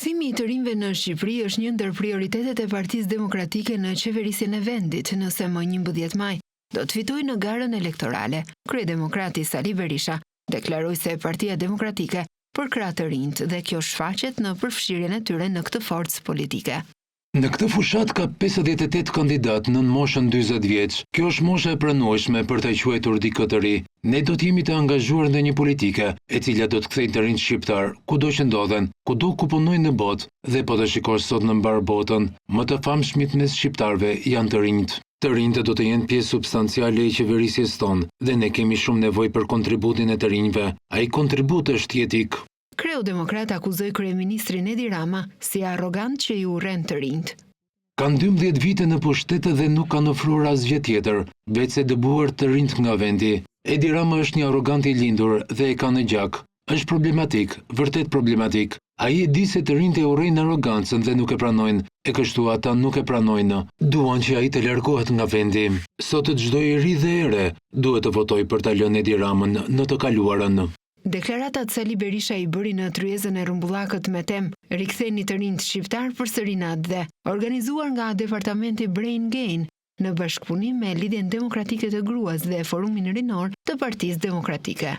Rikthimi I të rinjve në Shqipëri është një ndër prioritetet e Partisë Demokratike në qeverisjen e vendit, nëse më 11 maj do të fitojë në garën elektorale. Kryedemokrati Sali Berisha deklaroi se Partia Demokratike përkrah të rinjt dhe kjo shfaqet në përfshirjen e tyre në këtë forcë politike. Në këtë fushat ka 58 kandidat në moshën 40 vjeç. Kjo është mosha e pranueshme për të quajtur dikë të ri. Ne do të jemi të angazhuar në një politike, e cila do të kthejë të rinjt shqiptar, kudo që ndodhen, kudo ku punojnë në botë, dhe po të shikosh sot në mbar botën, më të famshmit mes shqiptarëve janë të rinjt. Të rinjtë do të jenë pjesë substanciale e qeverisjes tonë, dhe ne kemi shumë nevojë për kontributin e të rinjve. Ai kontribut është jetik. Kreu-demokrat akuzoi kryeministrin Edi Rama si arrogant që I urren të rinjt. Kanë 12 vite në pushtet dhe nuk kanë ofruar asgjë tjetër, veçse dëbuar të rinjt nga vendi. Edi Rama është një arrogant I lindur dhe e ka në gjak. Është problematik, vërtet problematik. Ai e di se të rinjt e urrejnë arrogancën dhe nuk e pranojnë, e kështu ata nuk e pranojnë. Duan që ai të largohet nga vendi. Sot çdo I ri dhe ere duhet të votojë për ta lënë Edi Ramën në të kaluarën. Deklaratat Sali Berisha I bëri në tryezën e Rumbullakët me temë "Riktheni të rinjt shqiptar përsëri në atë dhe", organizuar nga Departamenti Brain Gain në bashkëpunim me Lidhjen Demokratike të Gruas dhe Forumin Rinor të Partisë Demokratike.